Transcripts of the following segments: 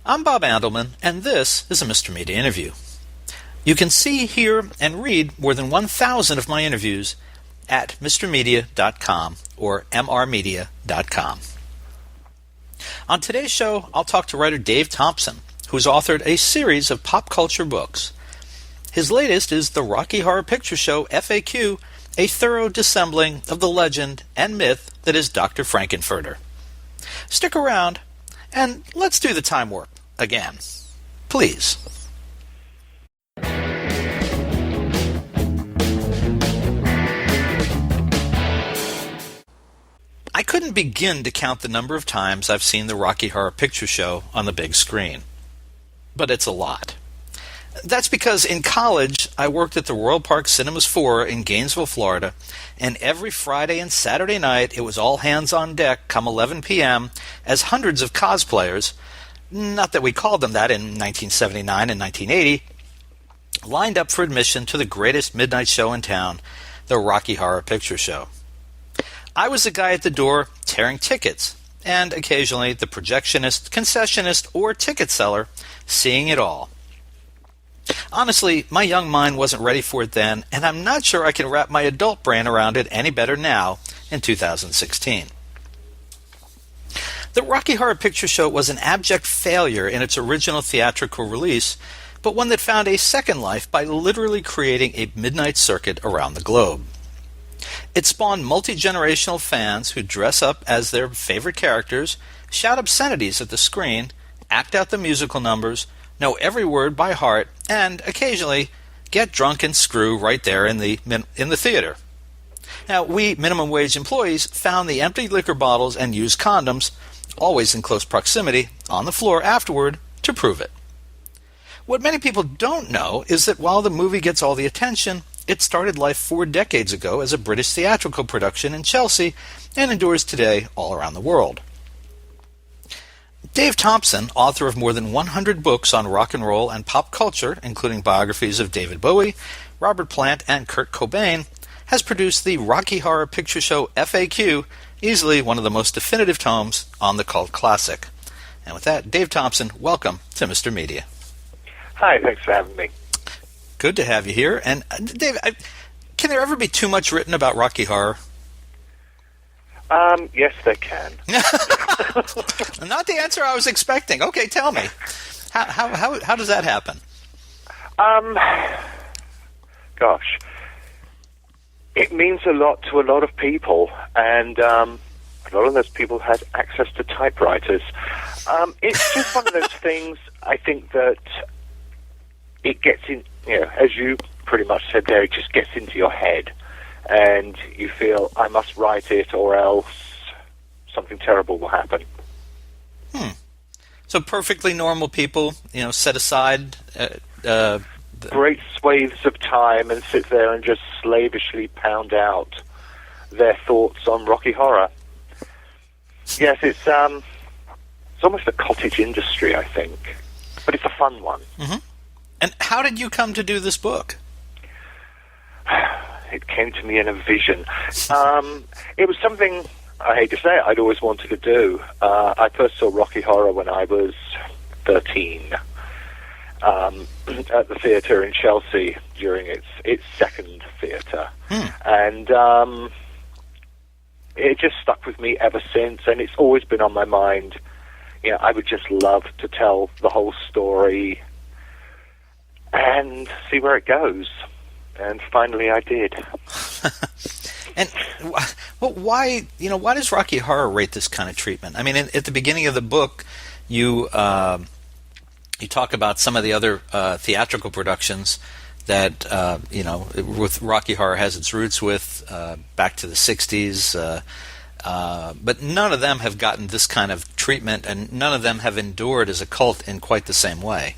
I'm Bob Andelman, and this is a Mr. Media interview. You can see, hear, and read more than 1,000 of my interviews at mrmedia.com or mrmedia.com. On today's show, I'll talk to writer Dave Thompson, who's authored a series of pop culture books. His latest is The Rocky Horror Picture Show FAQ, a thorough dissembling of the legend and myth that is Dr. Frankenfurter. Stick around, and let's do the time warp again. Please. I couldn't begin to count the number of times I've seen the Rocky Horror Picture Show on the big screen. But it's a lot. That's because in college, I worked at the Royal Park Cinemas 4 in Gainesville, Florida, and every Friday and Saturday night it was all hands on deck come 11 p.m. as hundreds of cosplayers, not that we called them that in 1979 and 1980, lined up for admission to the greatest midnight show in town, the Rocky Horror Picture Show. I was the guy at the door tearing tickets, and occasionally the projectionist, concessionist, or ticket seller seeing it all. Honestly, my young mind wasn't ready for it then, and I'm not sure I can wrap my adult brain around it any better now in 2016. The Rocky Horror Picture Show was an abject failure in its original theatrical release, but one that found a second life by literally creating a midnight circuit around the globe. It spawned multi-generational fans who dress up as their favorite characters, shout obscenities at the screen, act out the musical numbers, know every word by heart, and occasionally get drunk and screw right there in the theater. Now, we minimum wage employees found the empty liquor bottles and used condoms, always in close proximity, on the floor afterward to prove it. What many people don't know is that while the movie gets all the attention, it started life 4 decades ago as a British theatrical production in Chelsea and endures today all around the world. Dave Thompson, author of more than 100 books on rock and roll and pop culture, including biographies of David Bowie, Robert Plant, and Kurt Cobain, has produced the Rocky Horror Picture Show FAQ, easily one of the most definitive tomes on the cult classic. And with that, Dave Thompson, welcome to Mr. Media. Hi, thanks for having me. Good to have you here. And Dave, can there ever be too much written about Rocky Horror? Yes, there can. Not the answer I was expecting. Okay, tell me. How does that happen? Gosh. It means a lot to a lot of people, and a lot of those people had access to typewriters. It's just one of those things, I think, that it gets in, as you pretty much said there, it just gets into your head. And you feel, I must write it or else something terrible will happen. So perfectly normal people, set aside great swathes of time and sit there and just slavishly pound out their thoughts on Rocky Horror. Yes, it's almost a cottage industry, I think. But it's a fun one. Mm-hmm. And how did you come to do this book? It came to me in a vision. It was something, I hate to say it, I'd always wanted to do. I first saw Rocky Horror when I was 13 at the theatre in Chelsea during its second theatre. And it just stuck with me ever since, and it's always been on my mind. I would just love to tell the whole story and see where it goes. And finally I did. And why does Rocky Horror rate this kind of treatment? I mean, at the beginning of the book, you talk about some of the other theatrical productions that, with Rocky Horror has its roots with back to the 60s, but none of them have gotten this kind of treatment, and none of them have endured as a cult in quite the same way.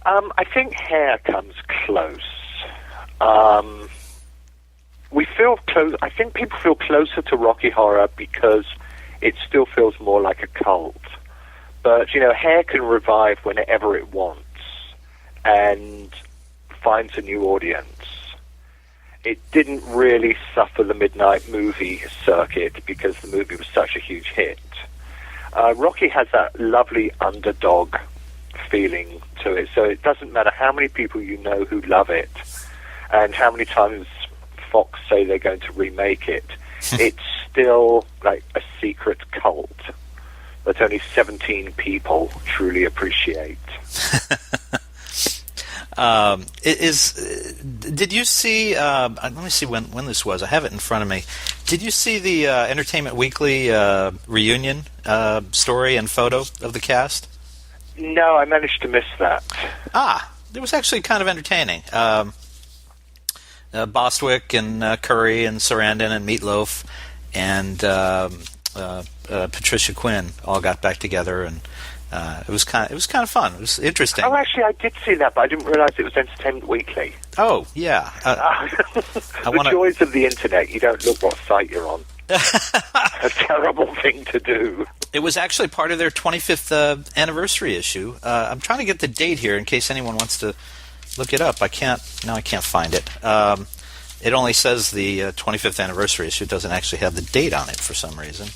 I think Hair comes close. We feel close. I think people feel closer to Rocky Horror because it still feels more like a cult. But Hair can revive whenever it wants and finds a new audience. It didn't really suffer the midnight movie circuit because the movie was such a huge hit. Rocky has that lovely underdog feeling to it. So it doesn't matter how many people you know who love it and how many times Fox say they're going to remake it. It's still like a secret cult that only 17 people truly appreciate. Did you see? Let me see when this was. I have it in front of me. Did you see the Entertainment Weekly reunion story and photo of the cast? No, I managed to miss that. It was actually kind of entertaining. Bostwick and Curry and Sarandon and Meatloaf and Patricia Quinn all got back together, and it was kind of fun. It was interesting. Oh, actually, I did see that, but I didn't realize it was Entertainment Weekly. Oh, yeah. The joys of the internet. You don't look what site you're on. A terrible thing to do. It was actually part of their 25th anniversary issue. I'm trying to get the date here in case anyone wants to look it up. I can't find it. It only says the 25th anniversary issue. It doesn't actually have the date on it for some reason.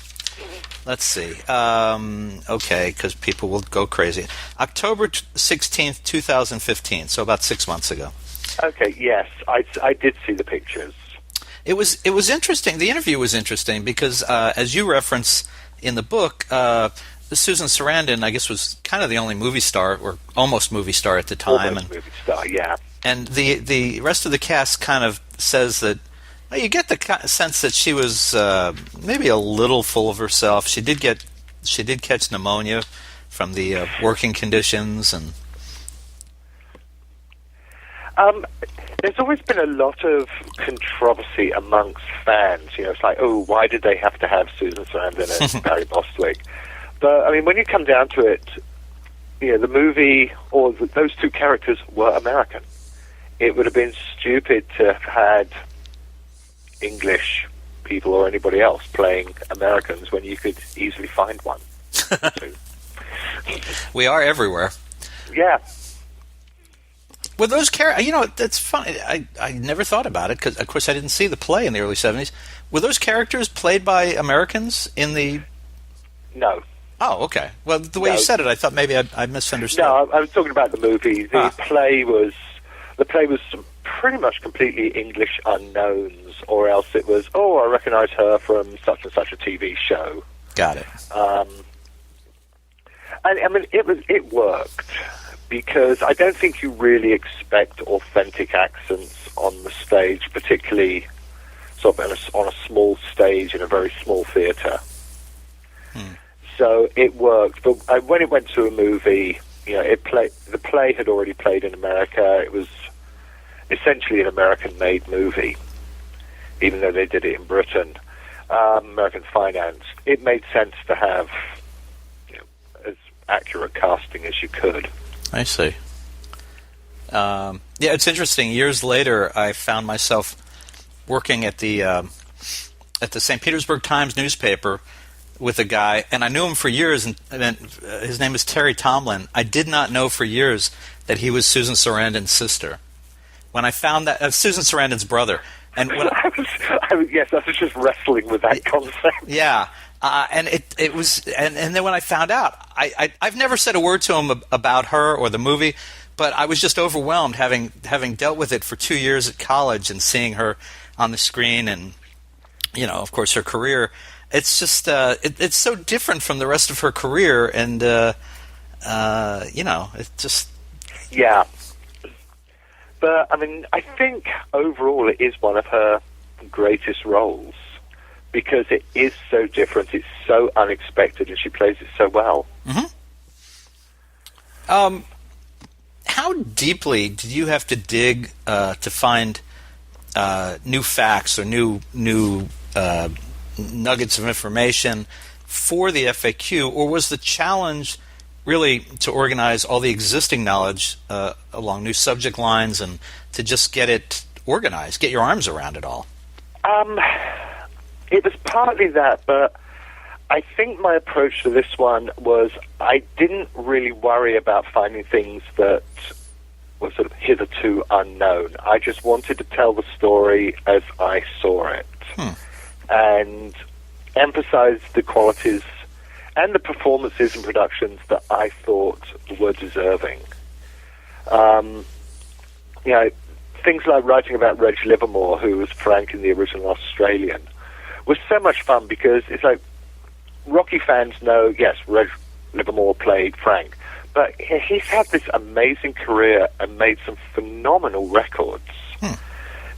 Let's see. Okay, because people will go crazy. October 16th, 2015, so about 6 months ago. Okay, yes. I did see the pictures. It was interesting. The interview was interesting because, as you reference in the book, Susan Sarandon, I guess, was kind of the only movie star, or almost movie star at the time. Almost movie star, yeah. And the rest of the cast kind of says that, well, you get the sense that she was maybe a little full of herself. She did catch pneumonia from the working conditions, and there's always been a lot of controversy amongst fans. You know, it's like, oh, why did they have to have Susan Sarandon and Barry Bostwick? But I mean, when you come down to it, you know, the movie or those two characters were American. It would have been stupid to have had English people or anybody else playing Americans when you could easily find one. We are everywhere. Yeah. Were those characters? You know, that's funny. I never thought about it because, of course, I didn't see the play in the early 70s. Were those characters played by Americans in the? No. Oh, okay. Well, the way you said it, I thought maybe I misunderstood. No, I was talking about the movie. The play was pretty much completely English unknowns, or else it was, oh, I recognize her from such and such a TV show. Got it. I mean, it worked because I don't think you really expect authentic accents on the stage, particularly sort of on a small stage in a very small theatre. So it worked, but when it went to a movie, you know, the play had already played in America. It was essentially an American-made movie, even though they did it in Britain, American financed. It made sense to have, you know, as accurate casting as you could. I see. Yeah, it's interesting. Years later, I found myself working at the St. Petersburg Times newspaper with a guy, and I knew him for years, and his name is Terry Tomlin. I did not know for years that he was Susan Sarandon's sister. When I found that, Susan Sarandon's brother. And when I was just wrestling with that concept. Yeah, and it was, and then when I found out, I've never said a word to him about her or the movie, but I was just overwhelmed having dealt with it for 2 years at college and seeing her on the screen, and you know, of course, her career. It's just it's so different from the rest of her career, and you know, it just yeah. But I mean, I think overall it is one of her greatest roles because it is so different, it's so unexpected, and she plays it so well. How deeply did you have to dig to find new facts or new nuggets of information for the FAQ, or was the challenge really to organize all the existing knowledge along new subject lines and to just get it organized, get your arms around it all? It was partly that, but I think my approach to this one was I didn't really worry about finding things that were sort of hitherto unknown. I just wanted to tell the story as I saw it and emphasize the qualities and the performances and productions that I thought were deserving. Things like writing about Reg Livermore, who was Frank in the original Australian, was so much fun because it's like Rocky fans know, yes, Reg Livermore played Frank, but he's had this amazing career and made some phenomenal records.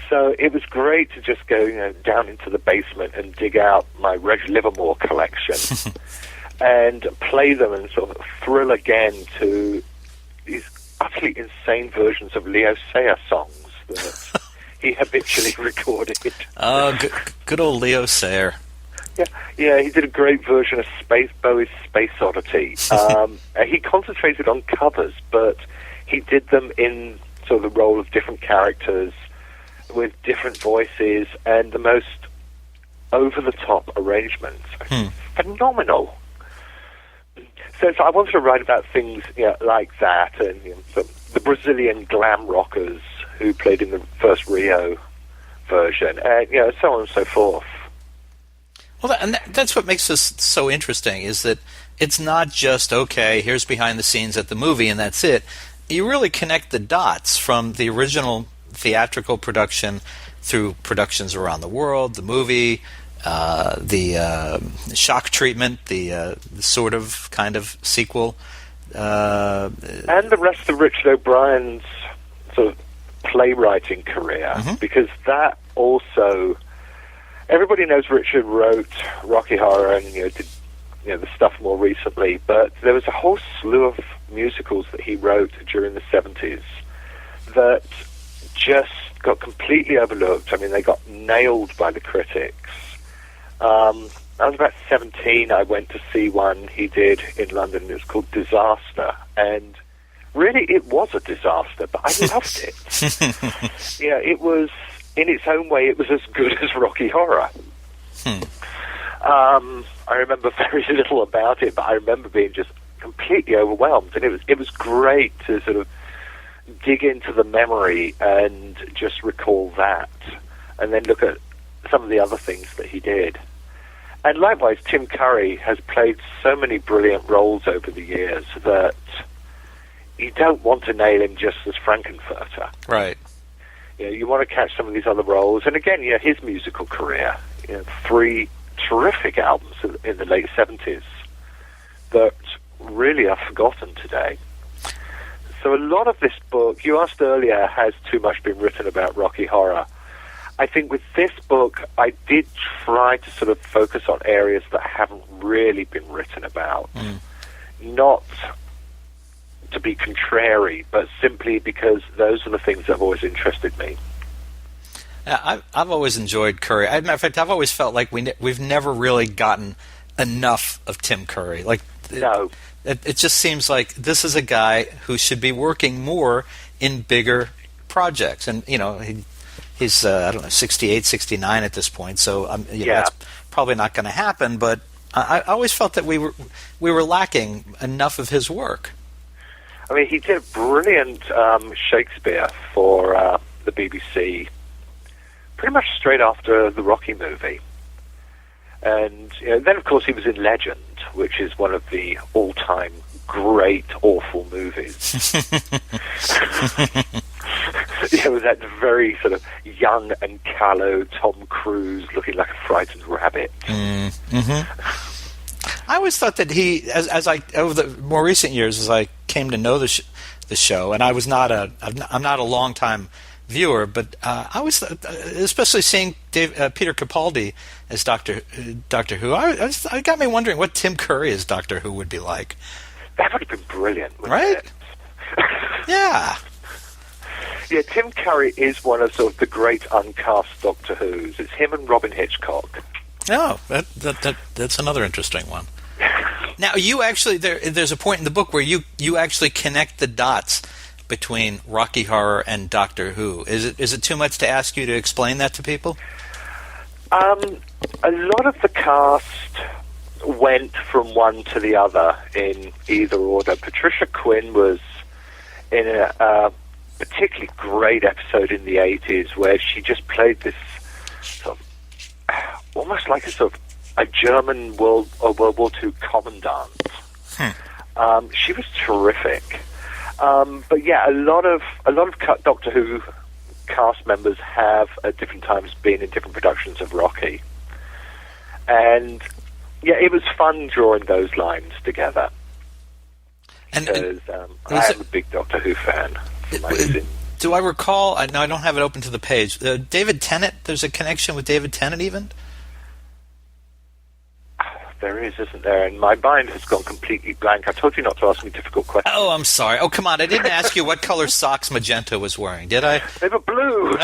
So it was great to just go down into the basement and dig out my Reg Livermore collection and play them and sort of thrill again to these utterly insane versions of Leo Sayer songs that he habitually recorded. Oh, good old Leo Sayer. Yeah, he did a great version of Bowie's Space Oddity. He concentrated on covers, but he did them in sort of the role of different characters with different voices and the most over-the-top arrangements. Phenomenal. So I wanted to write about things like that, and the Brazilian glam rockers who played in the first Rio version, and so on and so forth. Well, that's what makes this so interesting, is that it's not just, okay, here's behind the scenes at the movie and that's it. You really connect the dots from the original theatrical production through productions around the world, the movie, the shock treatment, the sort of kind of sequel. And the rest of Richard O'Brien's sort of playwriting career, because that also... Everybody knows Richard wrote Rocky Horror and did the stuff more recently, but there was a whole slew of musicals that he wrote during the 70s that just got completely overlooked. I mean, they got nailed by the critics. I was about 17. I went to see one he did in London. It was called Disaster, and really it was a disaster, but I loved it. It was... In its own way, it was as good as Rocky Horror. I remember very little about it, but I remember being just completely overwhelmed, and it was great to sort of dig into the memory and just recall that, and then look at some of the other things that he did. And likewise, Tim Curry has played so many brilliant roles over the years that you don't want to nail him just as Frankenfurter. Right. You want to catch some of these other roles. And again, his musical career, 3 terrific albums in the late 70s that really are forgotten today. So a lot of this book, you asked earlier, has too much been written about Rocky Horror. I think with this book, I did try to sort of focus on areas that haven't really been written about. Not to be contrary, but simply because those are the things that have always interested me. I've always enjoyed Curry. As a matter of fact, I've always felt like we've never really gotten enough of Tim Curry. No. It just seems like this is a guy who should be working more in bigger projects. And, he's, 68, 69 at this point, so that's probably not going to happen, but I always felt that we were lacking enough of his work. I mean, he did a brilliant Shakespeare for the BBC pretty much straight after the Rocky movie. And then, of course, he was in Legend, which is one of the all-time great, awful movies. With that very sort of young and callow Tom Cruise looking like a frightened rabbit. I always thought that he, as I over the more recent years, as I came to know the show, and I'm not a long time viewer, but I always thought, especially seeing Peter Capaldi as Doctor Who, I got me wondering what Tim Curry as Doctor Who would be like. That would have been brilliant, wouldn't right? it? Yeah. Yeah, Tim Curry is one of sort of the great uncast Doctor Who's. It's him and Robin Hitchcock. Oh, that's another interesting one. Now, you actually there's a point in the book where you actually connect the dots between Rocky Horror and Doctor Who. Is it too much to ask you to explain that to people? A lot of the cast went from one to the other in either order. Patricia Quinn was in a particularly great episode in the 80s where she just played this sort of almost like a sort of a German World War II commandant. She was terrific. But yeah, a lot of Doctor Who cast members have at different times been in different productions of Rocky, and yeah, it was fun drawing those lines together. Because I am a big Doctor Who fan. Do I recall? No, I don't have it open to the page. David Tennant. There's a connection with David Tennant, even. There is, isn't there? And my mind has gone completely blank. I told you not to ask me difficult questions. Oh, I'm sorry. Oh, come on. I didn't ask you what color socks Magenta was wearing, did I? They were blue.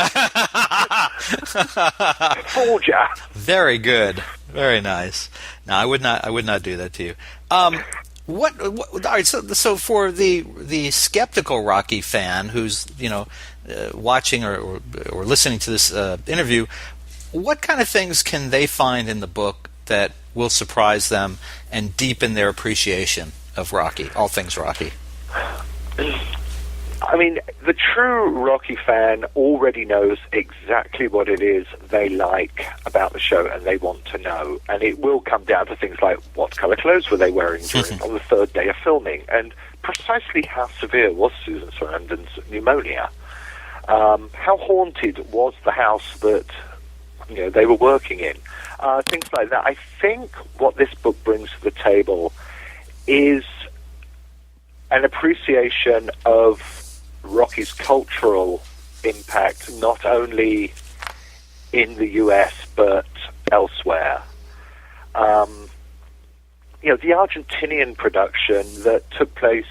Forger. Very good. Very nice. No, I would not do that to you. All right, so for the skeptical Rocky fan who's watching or listening to this interview, what kind of things can they find in the book that will surprise them and deepen their appreciation of Rocky, all things Rocky? I mean, the true Rocky fan already knows exactly what it is they like about the show and they want to know. And it will come down to things like what color clothes were they wearing on the third day of filming, and precisely how severe was Susan Sarandon's pneumonia. How haunted was the house that they were working in? Things like that. I think what this book brings to the table is an appreciation of Rocky's cultural impact, not only in the US but elsewhere. The Argentinian production that took place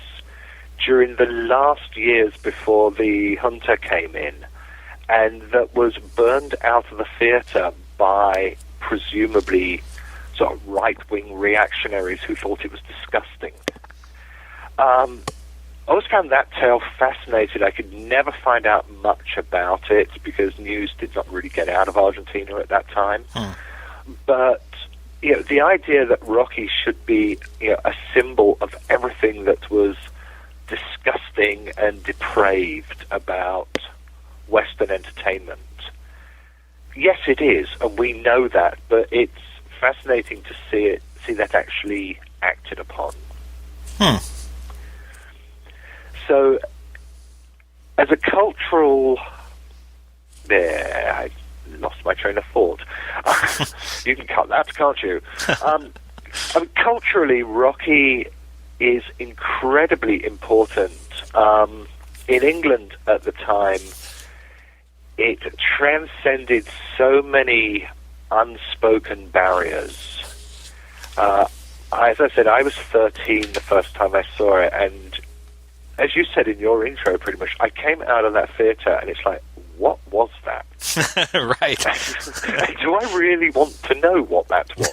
during the last years before the junta came in, and that was burned out of the theatre by presumably sort of right-wing reactionaries who thought it was disgusting. I always found that tale fascinating. I could never find out much about it because news did not really get out of Argentina at that time. But the idea that Rocky should be a symbol of everything that was disgusting and depraved about Western entertainment. Yes, it is, and we know that, but it's fascinating to see that actually acted upon. So, as a cultural... I lost my train of thought. You can cut that, can't you? Culturally, Rocky is incredibly important. In England at the time, it transcended so many unspoken barriers. As I said, I was 13 the first time I saw it, and as you said in your intro, pretty much, I came out of that theatre and it's like, what was that? Right. Do I really want to know what that was?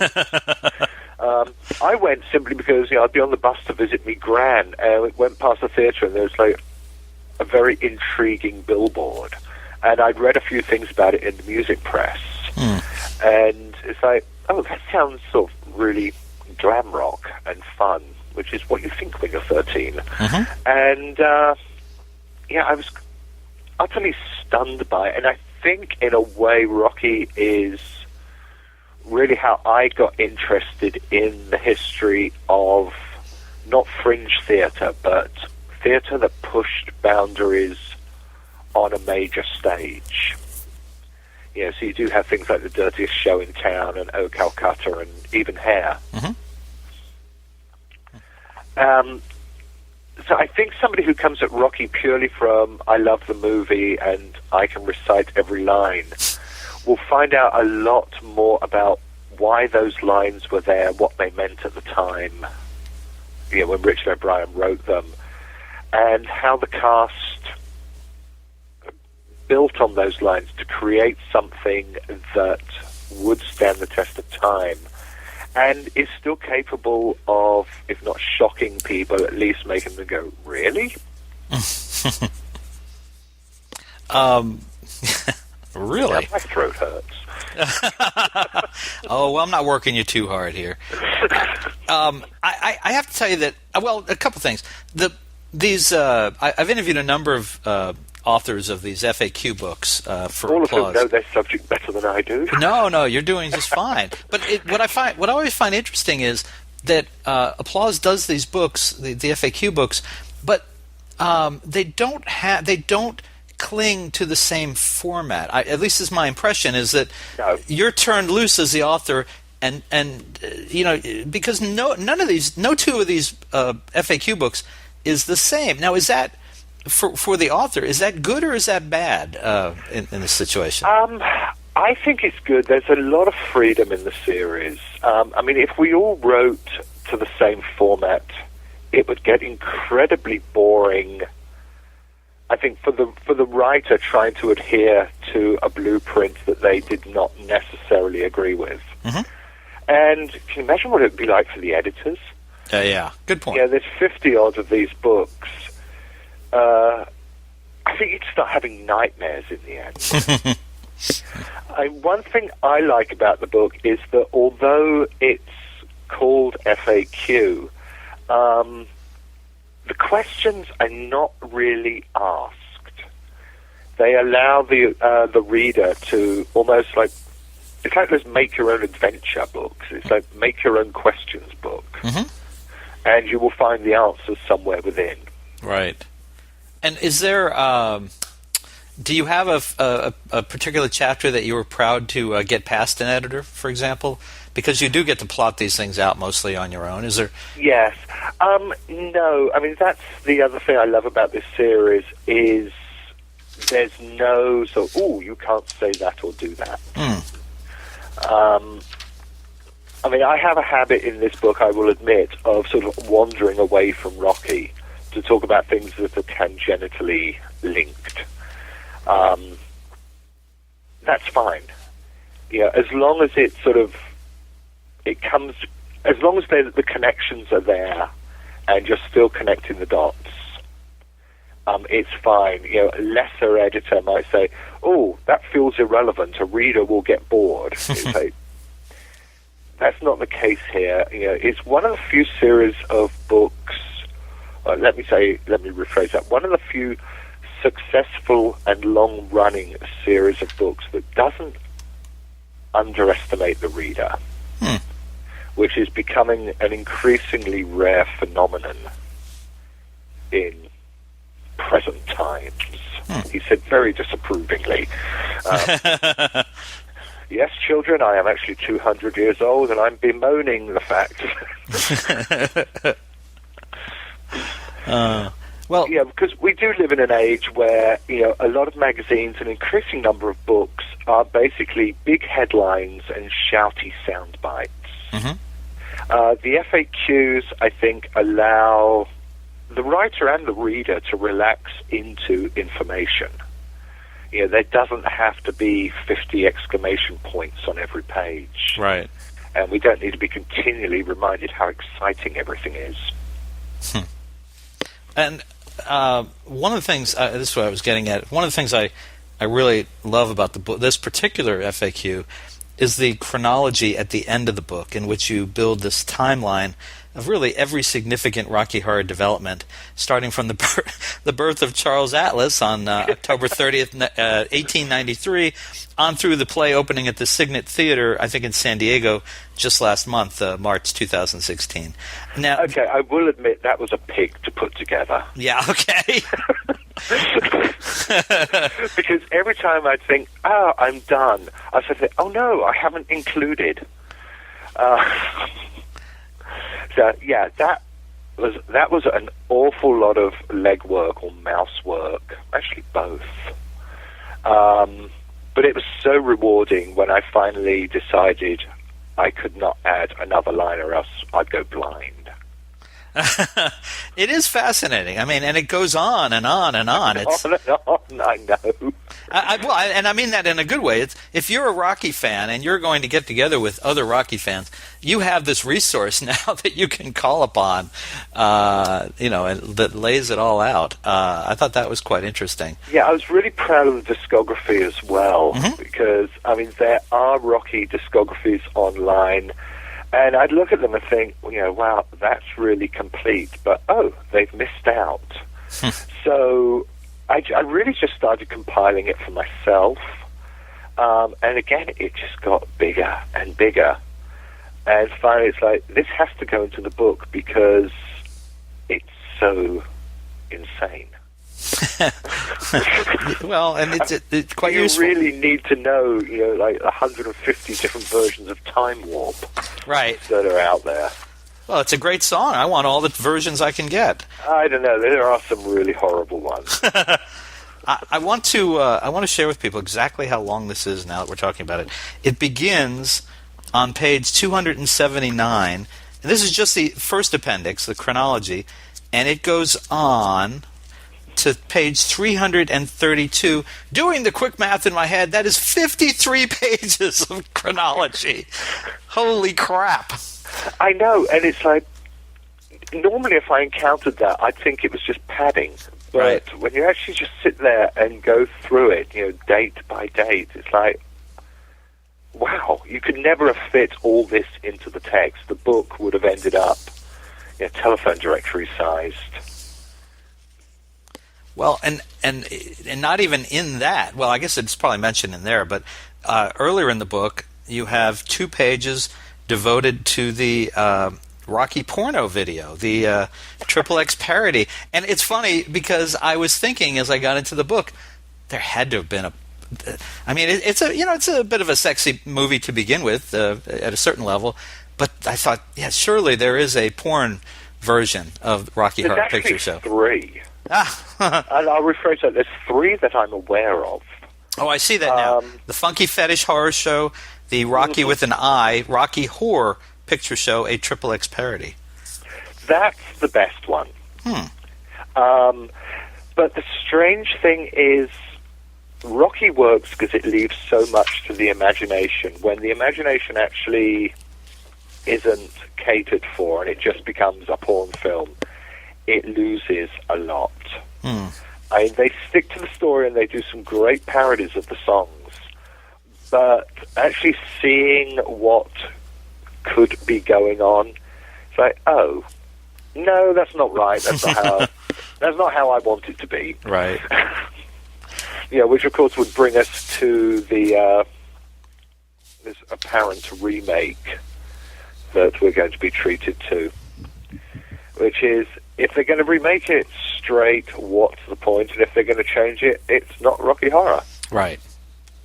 I went simply because I'd be on the bus to visit me gran, and it went past the theatre and there was like a very intriguing billboard, and I'd read a few things about it in the music press, and it's like, oh, that sounds sort of really glam rock and fun, which is what you think when you're 13. And I was utterly stunned by it, and I think in a way Rocky is really how I got interested in the history of not fringe theatre, but theatre that pushed boundaries on a major stage. So you do have things like The Dirtiest Show in Town and Oh Calcutta and even Hair. So I think somebody who comes at Rocky purely from I love the movie and I can recite every line will find out a lot more about why those lines were there, what they meant at the time, when Richard O'Brien wrote them, and how the cast built on those lines to create something that would stand the test of time and is still capable of, if not shocking people, at least making them go, really? Really? Yeah, my throat hurts. Oh, well, I'm not working you too hard here. I have to tell you that, well, a couple things. I've interviewed a number of authors of these FAQ books for All Applause. of them know their subject better than I do. No, you're doing just fine. But what I always find interesting is that Applause does these books, the FAQ books, but they don't cling to the same format. At least is my impression, is that you're turned loose as the author, and because no two of these FAQ books is the same. Now, is that for the author? Is that good or is that bad in this situation? I think it's good. There's a lot of freedom in the series. I mean, if we all wrote to the same format, it would get incredibly boring. I think for the writer trying to adhere to a blueprint that they did not necessarily agree with. Mm-hmm. And can you imagine what it would be like for the editors? Yeah, good point. Yeah, there's 50-odd of these books. I think you'd start having nightmares in the end. One thing I like about the book is that although it's called FAQ, the questions are not really asked. They allow the reader to almost like, it's like those make your own adventure books. It's like make your own questions book. Mm-hmm. And you will find the answers somewhere within. Right. And is there, do you have a particular chapter that you were proud to get past an editor, for example? Because you do get to plot these things out mostly on your own. Is there? Yes. No. I mean, that's the other thing I love about this series is there's no you can't say that or do that. I mean, I have a habit in this book, I will admit, of sort of wandering away from Rocky to talk about things that are tangentially linked. That's fine. As long as it sort of as long as the connections are there and you're still connecting the dots, it's fine. A lesser editor might say, "Oh, that feels irrelevant. A reader will get bored." It's like, that's not the case here. It's one of the few series of books. Let me rephrase that. One of the few successful and long-running series of books that doesn't underestimate the reader, which is becoming an increasingly rare phenomenon in present times. He said very disapprovingly, "Yes, children, I am actually 200 years old, and I'm bemoaning the fact." Well, yeah, because we do live in an age where a lot of magazines, an increasing number of books, are basically big headlines and shouty sound bites. Mm-hmm. The FAQs, I think, allow the writer and the reader to relax into information. There doesn't have to be 50 exclamation points on every page. Right. And we don't need to be continually reminded how exciting everything is. And one of the things, this is what I was getting at, one of the things I really love about the book, this particular FAQ, is the chronology at the end of the book in which you build this timeline of really every significant Rocky Horror development, starting from the birth of Charles Atlas on October 30th, 1893, on through the play opening at the Signet Theater, I think in San Diego, just last month, March 2016. Now, okay, I will admit that was a pig to put together. Yeah, okay. Because every time I'd think, I'm done, I would say, oh no, I haven't included. So yeah, that was an awful lot of legwork or mouse work, actually both. But it was so rewarding when I finally decided I could not add another line or else I'd go blind. It is fascinating. I mean, and it goes on and on and on. It's, on and on, I know. And I mean that in a good way. It's, if you're a Rocky fan and you're going to get together with other Rocky fans, you have this resource now that you can call upon, that lays it all out. I thought that was quite interesting. Yeah, I was really proud of the discography as well, because, I mean, there are Rocky discographies online, and I'd look at them and think, wow, that's really complete, but, they've missed out. So I really just started compiling it for myself. And again, it just got bigger and bigger. And finally, it's like, this has to go into the book because it's so insane. Well, and it's quite useful. You really need to know, like 150 different versions of Time Warp, right, that are out there. Well, it's a great song. I want all the versions I can get. I don't know. There are some really horrible ones. I want to share with people exactly how long this is now that we're talking about it. It begins on page 279, and this is just the first appendix, the chronology, and it goes on to page 332. Doing the quick math in my head, that is 53 pages of chronology. Holy crap. I know, and it's like, normally if I encountered that, I'd think it was just padding. But right. When you actually just sit there and go through it, date by date, it's like, wow, you could never have fit all this into the text. The book would have ended up telephone directory sized. Well, and not even in that. Well, I guess it's probably mentioned in there, but earlier in the book, you have 2 pages devoted to the Rocky porno video, the XXX parody. And it's funny because I was thinking as I got into the book, there had to have been it's a bit of a sexy movie to begin with at a certain level, but I thought, yeah, surely there is a porn version of Rocky Horror Picture Show. 3. And I'll rephrase that. There's 3 that I'm aware of. Oh, I see that now. The Funky Fetish Horror Show, the Rocky with an I, Rocky Horror Picture Show, a XXX parody. That's the best one. But the strange thing is, Rocky works because it leaves so much to the imagination. When the imagination actually isn't catered for and it just becomes a porn film, it loses a lot. They stick to the story and they do some great parodies of the songs, but actually seeing what could be going on, it's like, oh, no, that's not right. That's not how I want it to be. Right. Which of course would bring us to the this apparent remake that we're going to be treated to, which is, if they're going to remake it straight, what's the point? And if they're going to change it, it's not Rocky Horror. Right.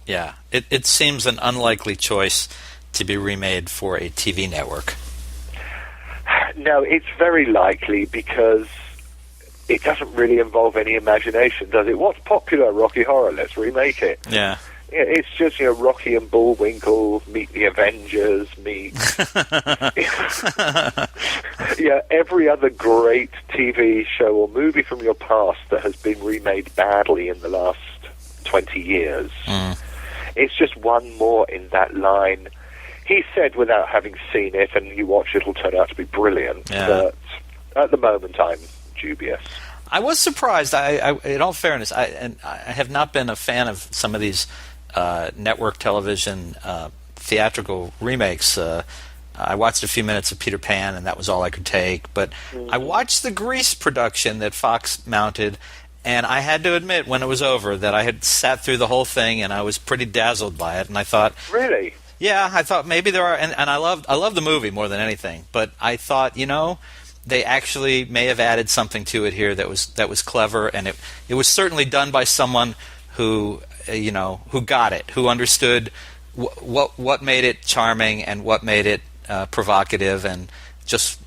Yeah. It seems an unlikely choice to be remade for a TV network. No, it's very likely because it doesn't really involve any imagination, does it? What's popular? Rocky Horror. Let's remake it. Yeah. It's just, Rocky and Bullwinkle meet the Avengers, meet... every other great TV show or movie from your past that has been remade badly in the last 20 years. It's just one more in that line. He said, without having seen it, and you watch it, it'll turn out to be brilliant. Yeah. But at the moment, I'm dubious. I was surprised. I in all fairness, I have not been a fan of some of these network television theatrical remakes. I watched a few minutes of Peter Pan, and that was all I could take. But I watched the Grease production that Fox mounted, and I had to admit, when it was over, that I had sat through the whole thing, and I was pretty dazzled by it. And I thought, really? Yeah, I thought maybe there are, and I love the movie more than anything. But I thought, they actually may have added something to it here that was clever, and it was certainly done by someone who who got it, who understood what made it charming and what made it provocative, and just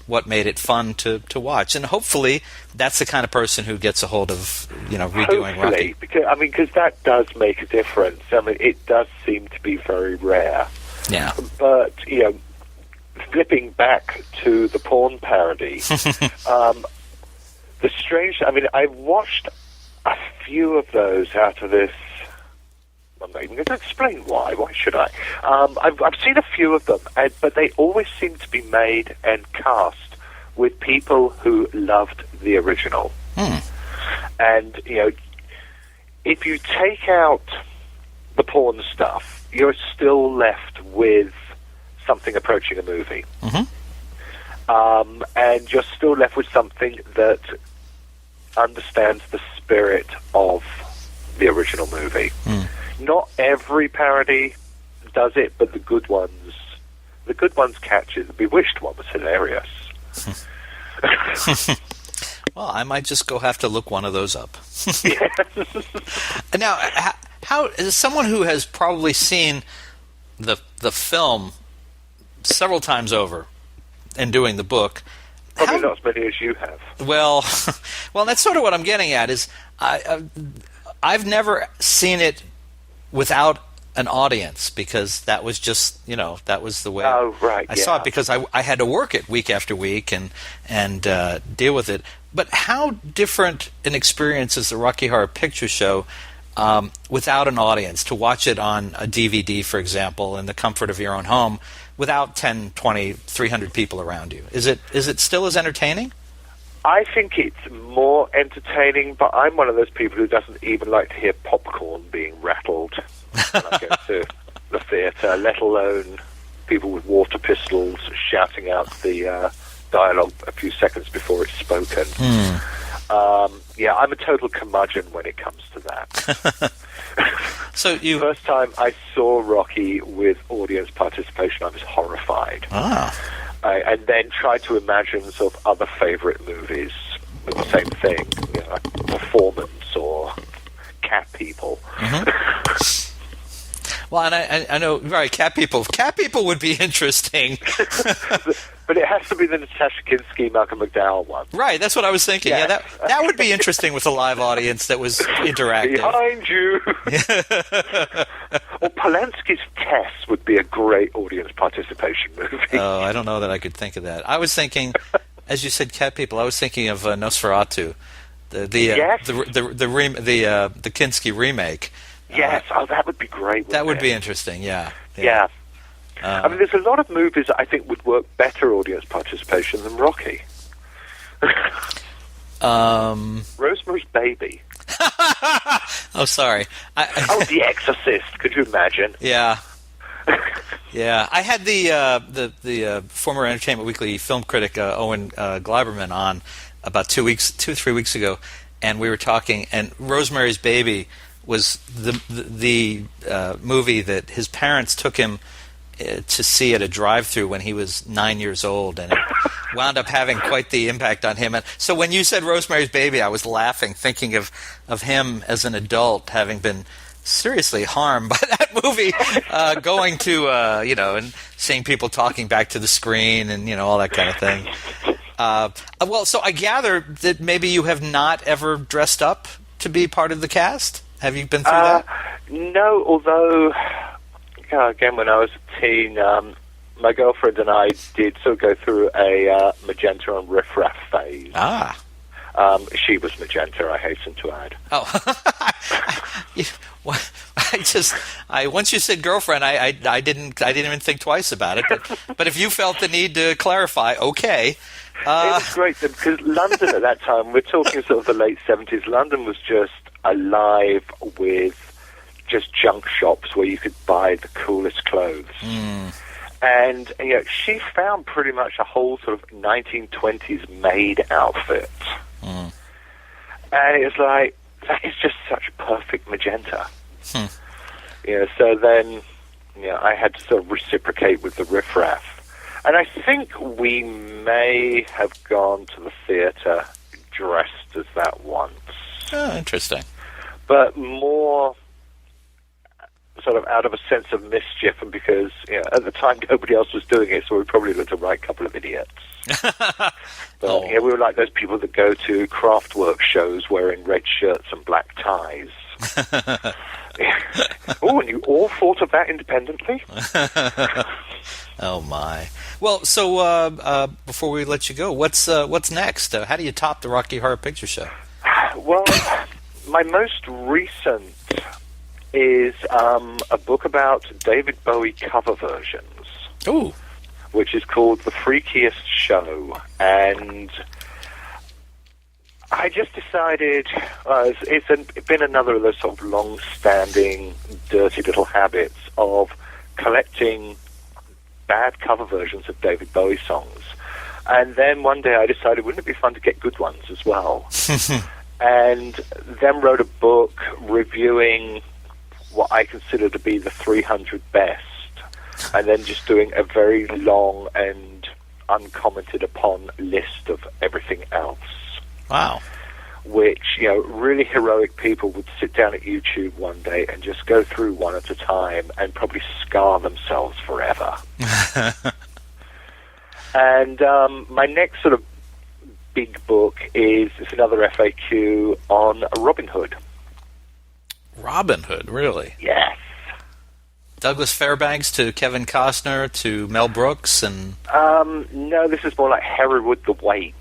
what made it fun to watch. And hopefully that's the kind of person who gets a hold of redoing Rocky. Because that does make a difference. It does seem to be very rare. Yeah. But flipping back to the porn parody, the strange... I've watched a few of those out of this... I'm not even going to explain why. Why should I? I've seen a few of them, but they always seem to be made and cast with people who loved the original. And, if you take out the porn stuff, you're still left with something approaching a movie. And you're still left with something that understands the spirit of the original movie. Not every parody does it, but the good ones catch it. The Bewitched one was hilarious. Well, I might just go have to look one of those up. Yeah. Now, how as someone who has probably seen the film several times over and doing the book, Probably not as many as you have. well, that's sort of what I'm getting at. Is I've never seen it without an audience, because that was just, that was the way I saw it, because I had to work it week after week and deal with it. But how different an experience is the Rocky Horror Picture Show without an audience, to watch it on a DVD, for example, in the comfort of your own home, without 10, 20, 300 people around you? Is it still as entertaining? I think it's more entertaining, but I'm one of those people who doesn't even like to hear popcorn being rattled when I go to the theatre, let alone people with water pistols shouting out the dialogue a few seconds before it's spoken. I'm a total curmudgeon when it comes to that. So First time I saw Rocky with audience participation, I was horrified. And then tried to imagine sort of other favourite movies with the same thing, like Performance or Cat People. Well, and I know, right, Cat People. Cat People would be interesting. But it has to be the Natasha Kinski, Malcolm McDowell one. Right, that's what I was thinking. Yeah, that would be interesting with a live audience that was interactive. Behind you! Or Polanski's Tess would be a great audience participation movie. Oh, I don't know that I could think of that. I was thinking, as you said, Cat People, I was thinking of Nosferatu, the Kinski remake. Yes, that would be great. That would be interesting, yeah. I mean, there's a lot of movies that I think would work better audience participation than Rocky. Rosemary's Baby. Oh, sorry. The Exorcist. Could you imagine? Yeah. Yeah, I had the former Entertainment Weekly film critic Owen Gleiberman on about 2 or 3 weeks ago, and we were talking, and Rosemary's Baby was the movie that his parents took him to see at a drive-through when he was 9 years old, and it wound up having quite the impact on him. And so when you said Rosemary's Baby, I was laughing, thinking of him as an adult having been seriously harmed by that movie, going to and seeing people talking back to the screen and all that kind of thing. So I gather that maybe you have not ever dressed up to be part of the cast. Have you been through that? No, although again, when I was a teen, my girlfriend and I did sort of go through a Magenta and Riff-Raff phase. She was Magenta, I hasten to add. Once you said girlfriend, I didn't even think twice about it. But if you felt the need to clarify, okay. It was great because London at that time, we're talking sort of the late 70s, London was just alive with just junk shops where you could buy the coolest clothes. And she found pretty much a whole sort of 1920s maid outfit. And it was like, that is just such perfect Magenta. So then I had to sort of reciprocate with the Riff-Raff. And I think we may have gone to the theatre dressed as that once. Oh, interesting. But more sort of out of a sense of mischief, and because at the time nobody else was doing it, so we probably looked a right couple of idiots. But we were like those people that go to craft work shows wearing red shirts and black ties. And you all thought of that independently? Oh my! Well, so before we let you go, what's next? How do you top the Rocky Horror Picture Show? Well, my most recent is a book about David Bowie cover versions. Ooh. Which is called The Freakiest Show. And I just decided, it's been another of those sort of long-standing, dirty little habits of collecting bad cover versions of David Bowie songs. And then one day I decided, wouldn't it be fun to get good ones as well? and then wrote a book reviewing what I consider to be the 300 best, and then just doing a very long and uncommented upon list of everything else. Wow. Which, really heroic people would sit down at YouTube one day and just go through one at a time and probably scar themselves forever. And my next sort of big book is another FAQ on Robin Hood. Robin Hood, really? Yes. Douglas Fairbanks to Kevin Costner to Mel Brooks and... No, this is more like Hereward the Wake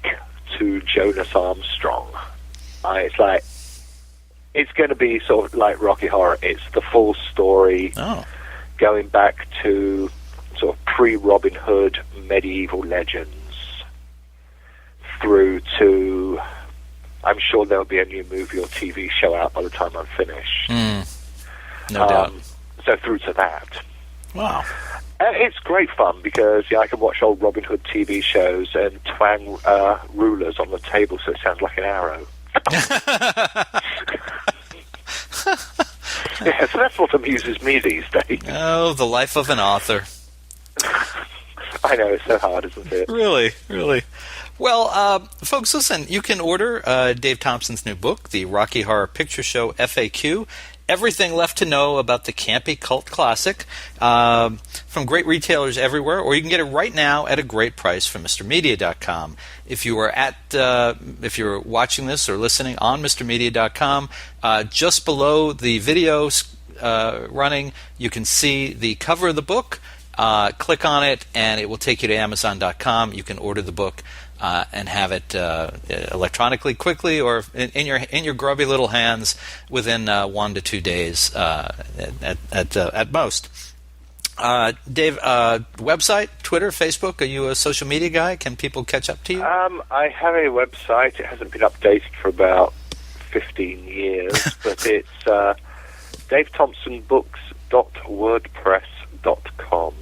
to Jonas Armstrong. It's going to be sort of like Rocky Horror. It's the full story, going back to sort of pre-Robin Hood medieval legends through to... I'm sure there'll be a new movie or TV show out by the time I'm finished. No doubt. So through to that. Wow. It's great fun because I can watch old Robin Hood TV shows and twang rulers on the table so it sounds like an arrow. Yeah, so that's what amuses me these days. Oh, the life of an author. I know, it's so hard, isn't it? Really, really. Well, folks, listen, you can order Dave Thompson's new book, The Rocky Horror Picture Show FAQ, Everything Left to Know About the Campy Cult Classic, from great retailers everywhere, or you can get it right now at a great price from MrMedia.com. If you are if you're watching this or listening on MrMedia.com, just below the video running, you can see the cover of the book. Click on it, and it will take you to Amazon.com. You can order the book and have it electronically quickly, or in your grubby little hands within 1 to 2 days at most. Dave, website, Twitter, Facebook. Are you a social media guy? Can people catch up to you? I have a website. It hasn't been updated for about 15 years, but it's davethompsonbooks.wordpress.com.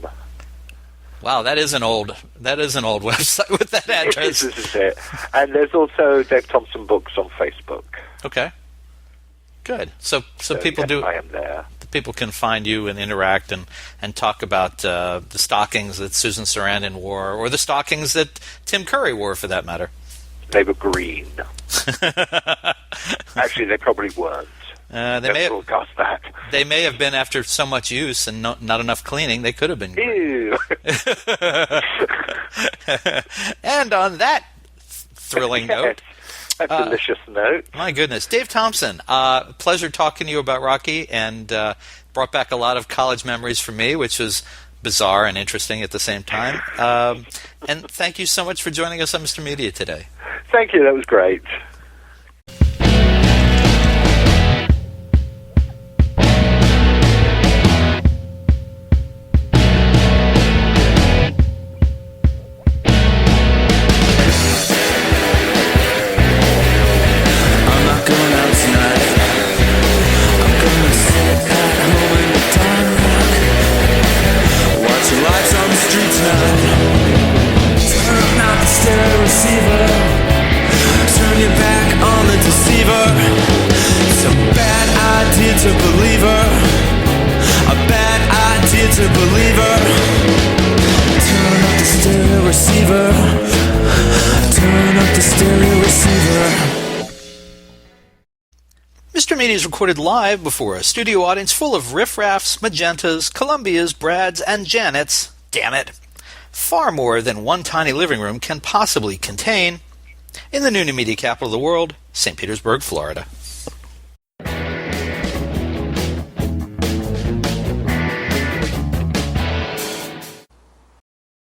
Wow, that is an old website with that address. This is it. And there's also Dave Thompson Books on Facebook. Okay. Good. So people do. I am there. People can find you and interact and talk about the stockings that Susan Sarandon wore, or the stockings that Tim Curry wore, for that matter. They were green. Actually, they probably weren't. They may have been after so much use and not enough cleaning. They could have been green. Ew. And on that thrilling note. A delicious note. My goodness. Dave Thompson, pleasure talking to you about Rocky, and brought back a lot of college memories for me, which was bizarre and interesting at the same time. And thank you so much for joining us on Mr. Media today. Thank you. That was great. Mr. Media is recorded live before a studio audience full of Riff-Raffs, Magentas, Columbias, Brads, and Janets. Damn it. Far more than one tiny living room can possibly contain. In the new media capital of the world, St. Petersburg, Florida.